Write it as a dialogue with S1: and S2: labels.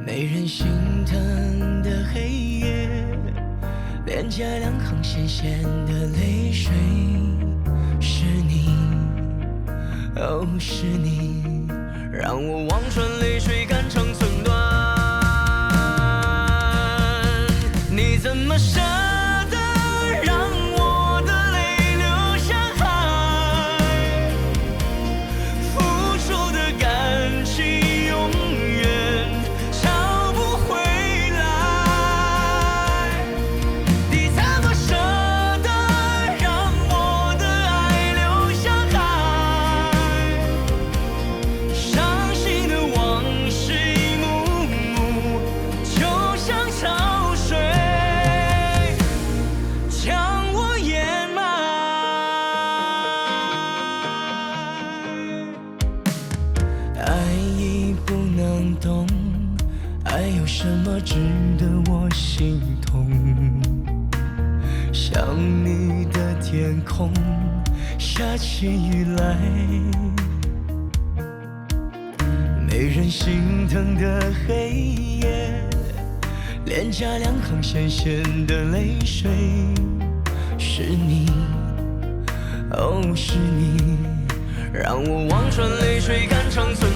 S1: 没人心疼的黑夜，脸颊两行咸咸的泪水，是你，哦，是你，让我望穿泪水，肝肠寸断。你怎么舍得让我的泪流向海？付出的感情永远找不回来。你怎么舍得让我的爱流向海？伤心的往事一幕幕，就像潮水将我掩埋。爱已不能懂，爱有什么值得我心痛？想你的天空下起雨来，没人心疼的黑夜，脸颊两行咸咸的泪水，是你，哦，是你，让我望穿泪水，肝肠寸